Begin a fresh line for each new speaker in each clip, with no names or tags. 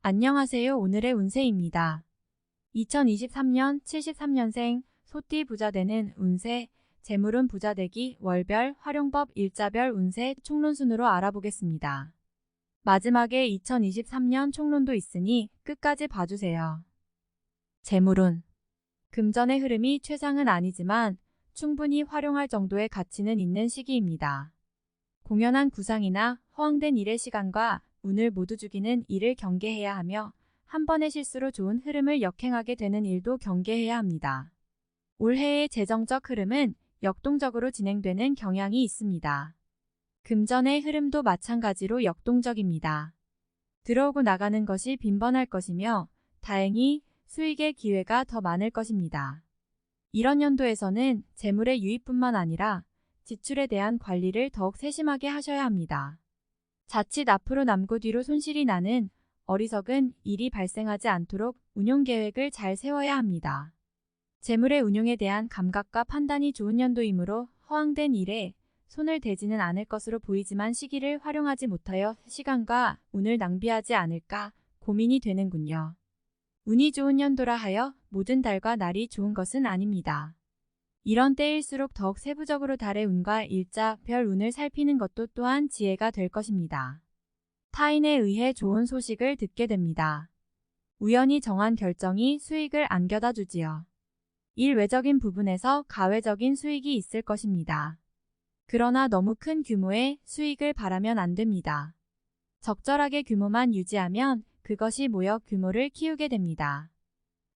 안녕하세요. 오늘의 운세입니다. 2023년 73년생 소띠 부자되는 운세, 재물운 부자되기 월별, 활용법, 일자별 운세 총론순으로 알아보겠습니다. 마지막에 2023년 총론도 있으니 끝까지 봐주세요. 재물운. 금전의 흐름이 최상은 아니지만 충분히 활용할 정도의 가치는 있는 시기입니다. 공연한 구상이나 허황된 일의 시간과 운을 모두 죽이는 일을 경계해야 하며 한 번의 실수로 좋은 흐름을 역행하게 되는 일도 경계해야 합니다. 올해의 재정적 흐름은 역동적으로 진행되는 경향이 있습니다. 금전의 흐름도 마찬가지로 역동적입니다. 들어오고 나가는 것이 빈번할 것이며 다행히 수익의 기회가 더 많을 것입니다. 이런 연도에서는 재물의 유입뿐만 아니라 지출에 대한 관리를 더욱 세심하게 하셔야 합니다. 자칫 앞으로 남고 뒤로 손실이 나는 어리석은 일이 발생하지 않도록 운용 계획을 잘 세워야 합니다. 재물의 운용에 대한 감각과 판단이 좋은 연도이므로 허황된 일에 손을 대지는 않을 것으로 보이지만 시기를 활용하지 못하여 시간과 운을 낭비하지 않을까 고민이 되는군요. 운이 좋은 연도라 하여 모든 달과 날이 좋은 것은 아닙니다. 이런 때일수록 더욱 세부적으로 달의 운과 일자, 별 운을 살피는 것도 또한 지혜가 될 것입니다. 타인에 의해 좋은 소식을 듣게 됩니다. 우연히 정한 결정이 수익을 안겨다 주지요. 일외적인 부분에서 가외적인 수익이 있을 것입니다. 그러나 너무 큰 규모의 수익을 바라면 안 됩니다. 적절하게 규모만 유지하면 그것이 모여 규모를 키우게 됩니다.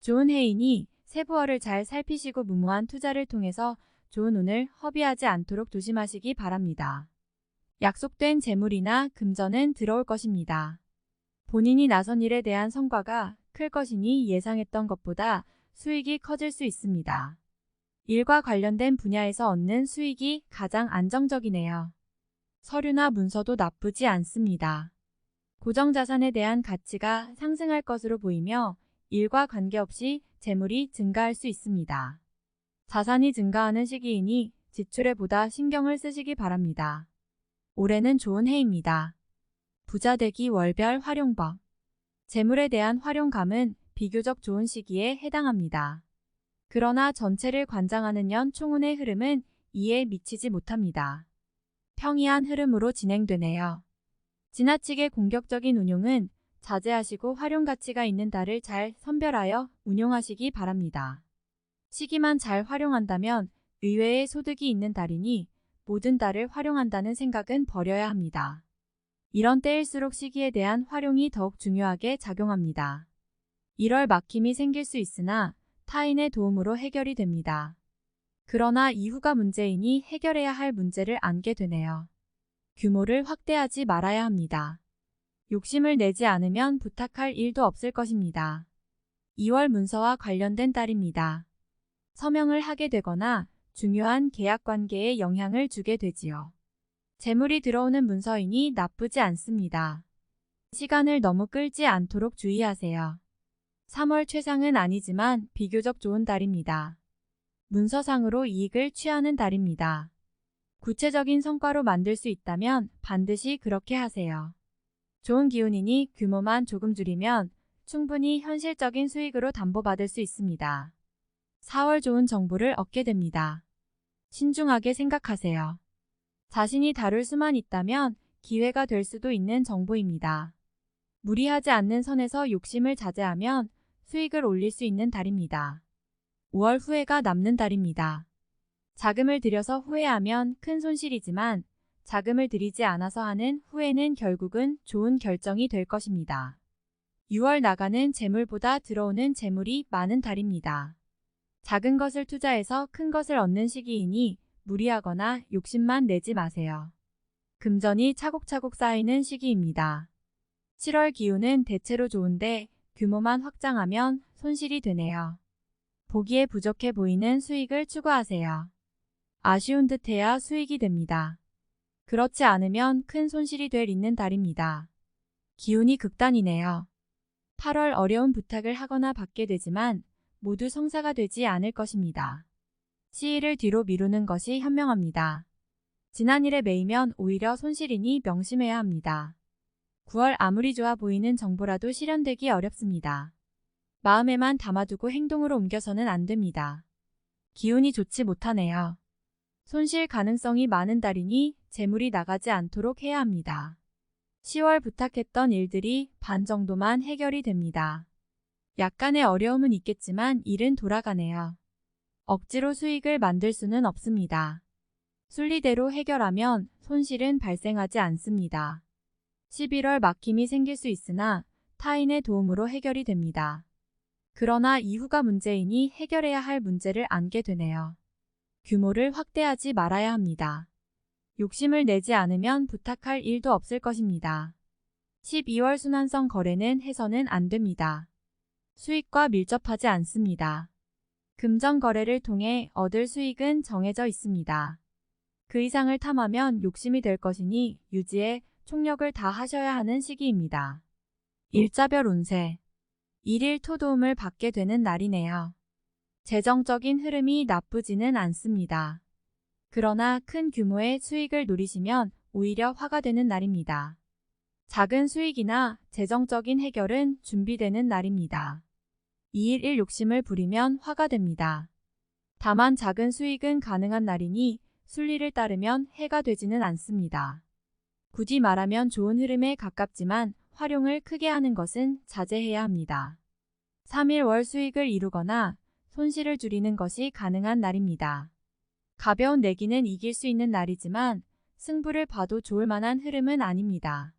좋은 해이니 세부월을 잘 살피시고 무모한 투자를 통해서 좋은 운을 허비하지 않도록 조심하시기 바랍니다. 약속된 재물이나 금전은 들어올 것입니다. 본인이 나선 일에 대한 성과가 클 것이니 예상했던 것보다 수익이 커질 수 있습니다. 일과 관련된 분야에서 얻는 수익이 가장 안정적이네요. 서류나 문서도 나쁘지 않습니다. 고정자산에 대한 가치가 상승할 것으로 보이며 일과 관계없이 재물이 증가할 수 있습니다. 자산이 증가하는 시기이니 지출에 보다 신경을 쓰시기 바랍니다. 올해는 좋은 해입니다. 부자되기 월별 활용법. 재물에 대한 활용감은 비교적 좋은 시기에 해당합니다. 그러나 전체를 관장하는 연 총운의 흐름은 이에 미치지 못합니다. 평이한 흐름으로 진행되네요. 지나치게 공격적인 운용은 자제하시고 활용 가치가 있는 달을 잘 선별하여 운용하시기 바랍니다. 시기만 잘 활용한다면 의외의 소득이 있는 달이니 모든 달을 활용한다는 생각은 버려야 합니다. 이런 때일수록 시기에 대한 활용이 더욱 중요하게 작용합니다. 1월 막힘이 생길 수 있으나 타인의 도움으로 해결이 됩니다. 그러나 이후가 문제이니 해결해야 할 문제를 안게 되네요. 규모를 확대하지 말아야 합니다. 욕심을 내지 않으면 부탁할 일도 없을 것입니다. 2월 문서와 관련된 달입니다. 서명을 하게 되거나 중요한 계약 관계에 영향을 주게 되지요. 재물이 들어오는 문서이니 나쁘지 않습니다. 시간을 너무 끌지 않도록 주의하세요. 3월 최상은 아니지만 비교적 좋은 달입니다. 문서상으로 이익을 취하는 달입니다. 구체적인 성과로 만들 수 있다면 반드시 그렇게 하세요. 좋은 기운이니 규모만 조금 줄이면 충분히 현실적인 수익으로 담보받을 수 있습니다. 4월 좋은 정보를 얻게 됩니다. 신중하게 생각하세요. 자신이 다룰 수만 있다면 기회가 될 수도 있는 정보입니다. 무리하지 않는 선에서 욕심을 자제하면 수익을 올릴 수 있는 달입니다. 5월 후회가 남는 달입니다. 자금을 들여서 후회하면 큰 손실이지만 자금을 들이지 않아서 하는 후회는 결국은 좋은 결정이 될 것입니다. 6월 나가는 재물보다 들어오는 재물이 많은 달입니다. 작은 것을 투자해서 큰 것을 얻는 시기이니 무리하거나 욕심만 내지 마세요. 금전이 차곡차곡 쌓이는 시기입니다. 7월 기운은 대체로 좋은데 규모만 확장하면 손실이 되네요. 보기에 부족해 보이는 수익을 추구하세요. 아쉬운 듯해야 수익이 됩니다. 그렇지 않으면 큰 손실이 될 있는 달입니다. 기운이 극단이네요. 8월 어려운 부탁을 하거나 받게 되지만 모두 성사가 되지 않을 것입니다. 시일을 뒤로 미루는 것이 현명합니다. 지난 일에 매이면 오히려 손실이니 명심해야 합니다. 9월 아무리 좋아 보이는 정보라도 실현되기 어렵습니다. 마음에만 담아두고 행동으로 옮겨서는 안 됩니다. 기운이 좋지 못하네요. 손실 가능성이 많은 달이니 재물이 나가지 않도록 해야 합니다. 10월 부탁했던 일들이 반 정도만 해결이 됩니다. 약간의 어려움은 있겠지만 일은 돌아가네요. 억지로 수익을 만들 수는 없습니다. 순리대로 해결하면 손실은 발생하지 않습니다. 11월 막힘이 생길 수 있으나 타인의 도움으로 해결이 됩니다. 그러나 이후가 문제이니 해결해야 할 문제를 안게 되네요. 규모를 확대하지 말아야 합니다. 욕심을 내지 않으면 부탁할 일도 없을 것입니다. 12월 순환성 거래는 해서는 안 됩니다. 수익과 밀접하지 않습니다. 금전 거래를 통해 얻을 수익은 정해져 있습니다. 그 이상을 탐하면 욕심이 될 것이니 유지에 총력을 다 하셔야 하는 시기입니다. 일자별 운세 1일 토도움을 받게 되는 날이네요. 재정적인 흐름이 나쁘지는 않습니다. 그러나 큰 규모의 수익을 노리시면 오히려 화가 되는 날입니다. 작은 수익이나 재정적인 해결은 준비되는 날입니다. 2일 1 욕심을 부리면 화가 됩니다. 다만 작은 수익은 가능한 날이니 순리를 따르면 해가 되지는 않습니다. 굳이 말하면 좋은 흐름에 가깝지만 활용을 크게 하는 것은 자제해야 합니다. 3일 월 수익을 이루거나 손실을 줄이는 것이 가능한 날입니다. 가벼운 내기는 이길 수 있는 날이지만 승부를 봐도 좋을 만한 흐름은 아닙니다.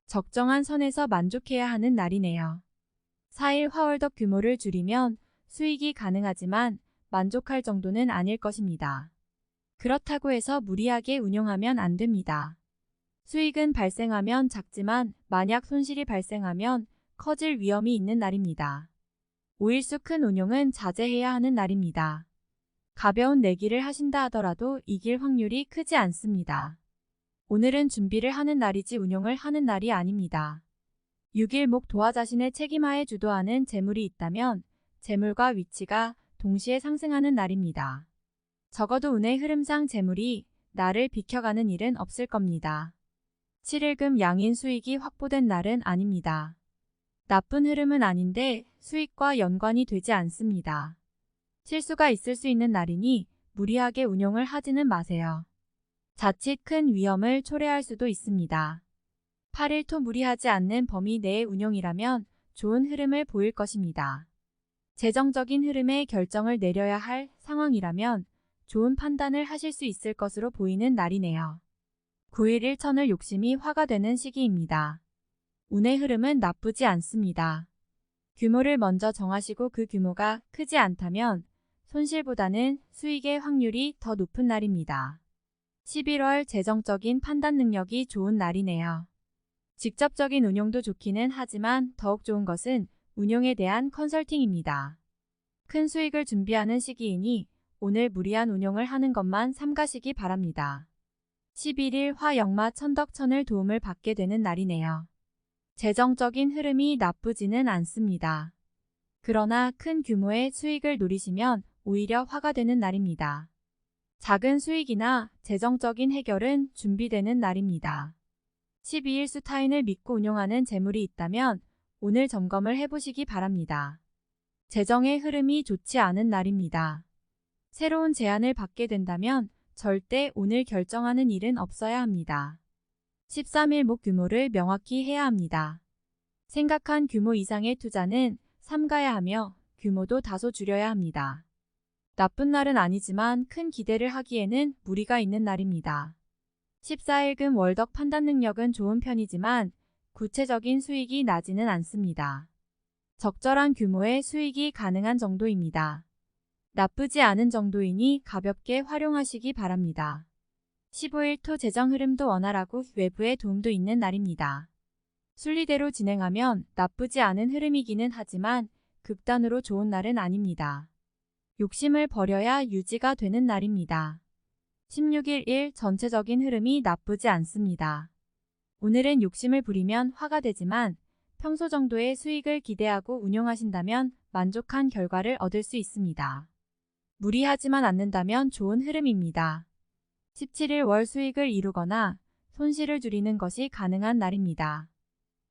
적정한 선에서 만족해야 하는 날이네요. 4일 화월덕 규모를 줄이면 수익이 가능하지만 만족할 정도는 아닐 것입니다. 그렇다고 해서 무리하게 운용하면 안 됩니다. 수익은 발생하면 작지만 만약 손실이 발생하면 커질 위험이 있는 날입니다. 5일수 큰 운용은 자제해야 하는 날입니다. 가벼운 내기를 하신다 하더라도 이길 확률이 크지 않습니다. 오늘은 준비를 하는 날이지 운용을 하는 날이 아닙니다. 6일 목 도화 자신의 책임하에 주도하는 재물이 있다면 재물과 위치가 동시에 상승하는 날입니다. 적어도 운의 흐름상 재물이 나를 비켜가는 일은 없을 겁니다. 7일금 양인 수익이 확보된 날은 아닙니다. 나쁜 흐름은 아닌데 수익과 연관이 되지 않습니다. 실수가 있을 수 있는 날이니 무리하게 운용을 하지는 마세요. 자칫 큰 위험을 초래할 수도 있습니다. 8일 토 무리하지 않는 범위 내의 운용이라면 좋은 흐름을 보일 것입니다. 재정적인 흐름에 결정을 내려야 할 상황이라면 좋은 판단을 하실 수 있을 것으로 보이는 날이네요. 9일 1천을 욕심이 화가 되는 시기입니다. 운의 흐름은 나쁘지 않습니다. 규모를 먼저 정하시고 그 규모가 크지 않다면 손실보다는 수익의 확률이 더 높은 날입니다. 11월 재정적인 판단 능력이 좋은 날이네요. 직접적인 운용도 좋기는 하지만 더욱 좋은 것은 운용에 대한 컨설팅입니다. 큰 수익을 준비하는 시기이니 오늘 무리한 운용을 하는 것만 삼가시기 바랍니다. 11일 화역마 천덕천을 도움을 받게 되는 날이네요. 재정적인 흐름이 나쁘지는 않습니다. 그러나 큰 규모의 수익을 노리시면 오히려 화가 되는 날입니다. 작은 수익이나 재정적인 해결은 준비되는 날입니다. 12일 수 타인을 믿고 운용하는 재물이 있다면 오늘 점검을 해보시기 바랍니다. 재정의 흐름이 좋지 않은 날입니다. 새로운 제안을 받게 된다면 절대 오늘 결정하는 일은 없어야 합니다. 13일 목 규모를 명확히 해야 합니다. 생각한 규모 이상의 투자는 삼가야 하며 규모도 다소 줄여야 합니다. 나쁜 날은 아니지만 큰 기대를 하기에는 무리가 있는 날입니다. 14일금 월덕 판단 능력은 좋은 편이지만 구체적인 수익이 나지는 않습니다. 적절한 규모의 수익이 가능한 정도입니다. 나쁘지 않은 정도이니 가볍게 활용하시기 바랍니다. 15일 토 재정 흐름도 원활하고 외부의 도움도 있는 날입니다. 순리대로 진행하면 나쁘지 않은 흐름이기는 하지만 극단으로 좋은 날은 아닙니다. 욕심을 버려야 유지가 되는 날입니다. 16일 1 전체적인 흐름이 나쁘지 않습니다. 오늘은 욕심을 부리면 화가 되지만 평소 정도의 수익을 기대하고 운용하신다면 만족한 결과를 얻을 수 있습니다. 무리하지만 않는다면 좋은 흐름입니다. 17일 월 수익을 이루거나 손실을 줄이는 것이 가능한 날입니다.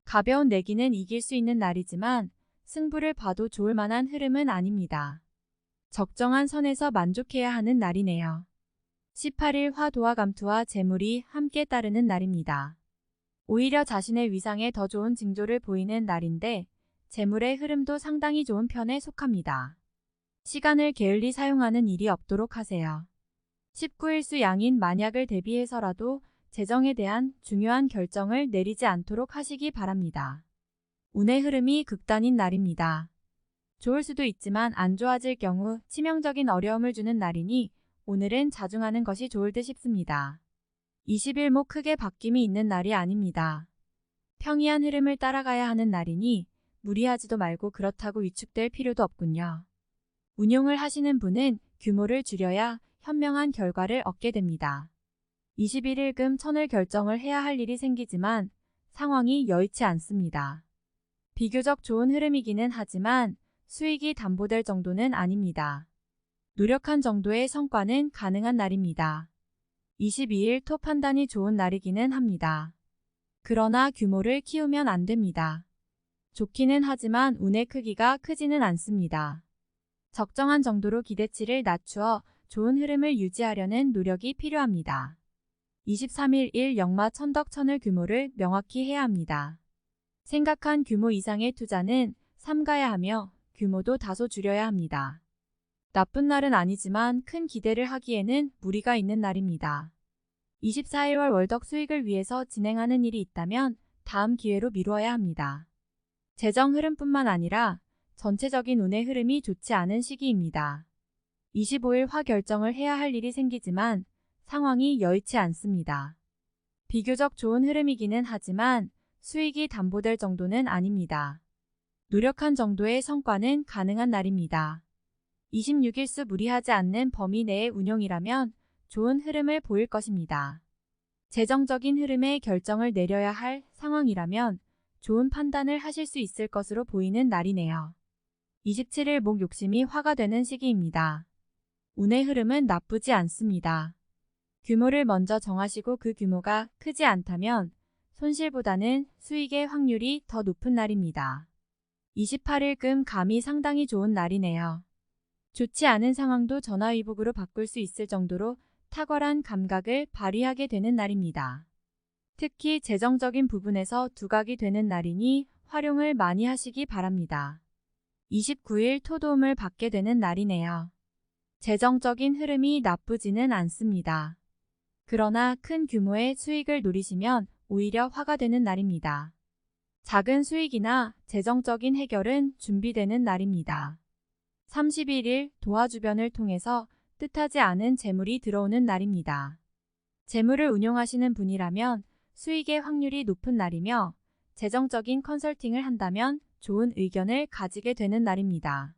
가벼운 내기는 이길 수 있는 날이지만 승부를 봐도 좋을 만한 흐름은 아닙니다. 적정한 선에서 만족해야 하는 날이네요. 18일 화도와 감투와 재물이 함께 따르는 날입니다. 오히려 자신의 위상에 더 좋은 징조를 보이는 날인데 재물의 흐름도 상당히 좋은 편에 속합니다. 시간을 게을리 사용하는 일이 없도록 하세요. 19일수 양인 만약을 대비해서라도 재정에 대한 중요한 결정을 내리지 않도록 하시기 바랍니다. 운의 흐름이 극단인 날입니다. 좋을 수도 있지만 안 좋아질 경우 치명적인 어려움을 주는 날이니 오늘은 자중하는 것이 좋을 듯 싶습니다. 20일 뭐 크게 바뀜이 있는 날이 아닙니다. 평이한 흐름을 따라가야 하는 날이니 무리하지도 말고 그렇다고 위축될 필요도 없군요. 운용을 하시는 분은 규모를 줄여야 현명한 결과를 얻게 됩니다. 21일금 천을 결정을 해야 할 일이 생기지만 상황이 여의치 않습니다. 비교적 좋은 흐름이기는 하지만 수익이 담보될 정도는 아닙니다. 노력한 정도의 성과는 가능한 날입니다. 22일 토 판단이 좋은 날이기는 합니다. 그러나 규모를 키우면 안 됩니다. 좋기는 하지만 운의 크기가 크지는 않습니다. 적정한 정도로 기대치를 낮추어 좋은 흐름을 유지하려는 노력이 필요합니다. 23일 1역마 천덕천을 규모를 명확히 해야 합니다. 생각한 규모 이상의 투자는 삼가야 하며 규모도 다소 줄여야 합니다. 나쁜 날은 아니지만 큰 기대를 하기에는 무리가 있는 날입니다. 24일월 월덕 수익을 위해서 진행하는 일이 있다면 다음 기회로 미루어야 합니다. 재정 흐름뿐만 아니라 전체적인 운의 흐름이 좋지 않은 시기입니다. 25일 화 결정을 해야 할 일이 생기지만 상황이 여의치 않습니다. 비교적 좋은 흐름이기는 하지만 수익이 담보될 정도는 아닙니다. 노력한 정도의 성과는 가능한 날입니다. 26일수 무리하지 않는 범위 내의 운용이라면 좋은 흐름을 보일 것입니다. 재정적인 흐름의 결정을 내려야 할 상황이라면 좋은 판단을 하실 수 있을 것으로 보이는 날이네요. 27일 목 욕심이 화가 되는 시기입니다. 운의 흐름은 나쁘지 않습니다. 규모를 먼저 정하시고 그 규모가 크지 않다면 손실보다는 수익의 확률이 더 높은 날입니다. 28일금 감이 상당히 좋은 날이네요. 좋지 않은 상황도 전화위복으로 바꿀 수 있을 정도로 탁월한 감각을 발휘하게 되는 날입니다. 특히 재정적인 부분에서 두각이 되는 날이니 활용을 많이 하시기 바랍니다. 29일 토도움을 받게 되는 날이네요. 재정적인 흐름이 나쁘지는 않습니다. 그러나 큰 규모의 수익을 노리시면 오히려 화가 되는 날입니다. 작은 수익이나 재정적인 해결은 준비되는 날입니다. 31일 도화 주변을 통해서 뜻하지 않은 재물이 들어오는 날입니다. 재물을 운용하시는 분이라면 수익의 확률이 높은 날이며 재정적인 컨설팅을 한다면 좋은 의견을 가지게 되는 날입니다.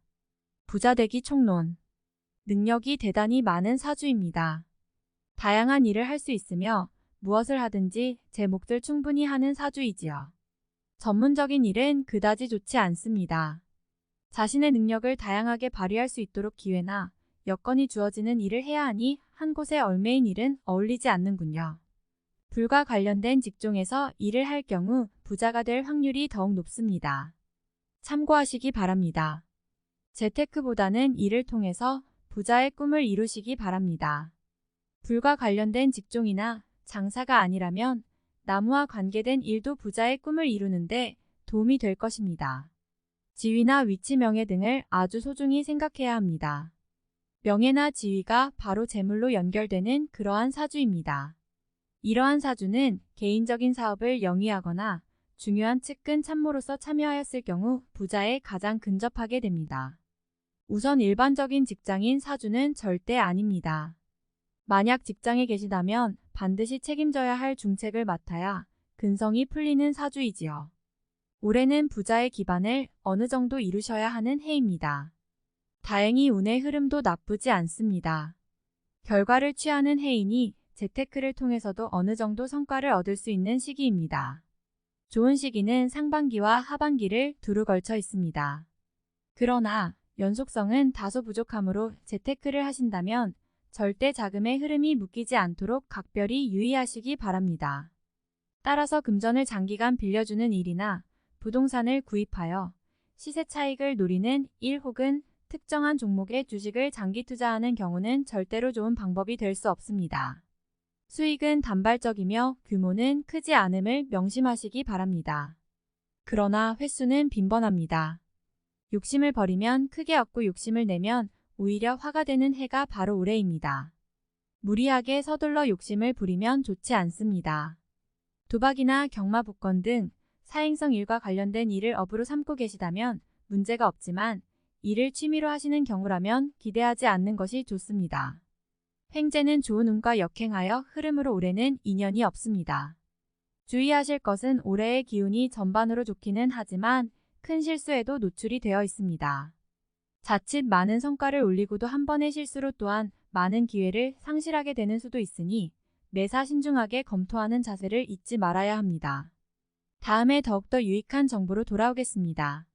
부자되기 총론. 능력이 대단히 많은 사주입니다. 다양한 일을 할 수 있으며 무엇을 하든지 제 몫을 충분히 하는 사주이지요. 전문적인 일은 그다지 좋지 않습니다. 자신의 능력을 다양하게 발휘할 수 있도록 기회나 여건이 주어지는 일을 해야 하니 한 곳에 얽매인 일은 어울리지 않는군요. 불과 관련된 직종에서 일을 할 경우 부자가 될 확률이 더욱 높습니다. 참고하시기 바랍니다. 재테크보다는 일을 통해서 부자의 꿈을 이루시기 바랍니다. 불과 관련된 직종이나 장사가 아니라면 나무와 관계된 일도 부자의 꿈을 이루는데 도움이 될 것입니다. 지위나 위치, 명예 등을 아주 소중히 생각해야 합니다. 명예나 지위가 바로 재물로 연결되는 그러한 사주입니다. 이러한 사주는 개인적인 사업을 영위하거나 중요한 측근 참모로서 참여하였을 경우 부자에 가장 근접하게 됩니다. 우선 일반적인 직장인 사주는 절대 아닙니다. 만약 직장에 계시다면 반드시 책임져야 할 중책을 맡아야 근성이 풀리는 사주이지요. 올해는 부자의 기반을 어느 정도 이루셔야 하는 해입니다. 다행히 운의 흐름도 나쁘지 않습니다. 결과를 취하는 해이니 재테크를 통해서도 어느 정도 성과를 얻을 수 있는 시기입니다. 좋은 시기는 상반기와 하반기를 두루 걸쳐 있습니다. 그러나 연속성은 다소 부족하므로 재테크를 하신다면 절대 자금의 흐름이 묶이지 않도록 각별히 유의하시기 바랍니다. 따라서 금전을 장기간 빌려주는 일이나 부동산을 구입하여 시세 차익을 노리는 일 혹은 특정한 종목의 주식을 장기 투자하는 경우는 절대로 좋은 방법이 될 수 없습니다. 수익은 단발적이며 규모는 크지 않음을 명심하시기 바랍니다. 그러나 횟수는 빈번합니다. 욕심을 버리면 크게 얻고 욕심을 내면 오히려 화가 되는 해가 바로 올해입니다. 무리하게 서둘러 욕심을 부리면 좋지 않습니다. 도박이나 경마 복권 등 사행성 일과 관련된 일을 업으로 삼고 계시다면 문제가 없지만 이를 취미로 하시는 경우라면 기대하지 않는 것이 좋습니다. 횡재는 좋은 운과 역행하여 흐름으로 올해는 인연이 없습니다. 주의하실 것은 올해의 기운이 전반으로 좋기는 하지만 큰 실수에도 노출이 되어 있습니다. 자칫 많은 성과를 올리고도 한 번의 실수로 또한 많은 기회를 상실하게 되는 수도 있으니 매사 신중하게 검토하는 자세를 잊지 말아야 합니다. 다음에 더욱더 유익한 정보로 돌아오겠습니다.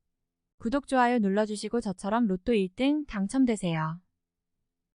구독, 좋아요 눌러주시고 저처럼 로또 1등 당첨되세요.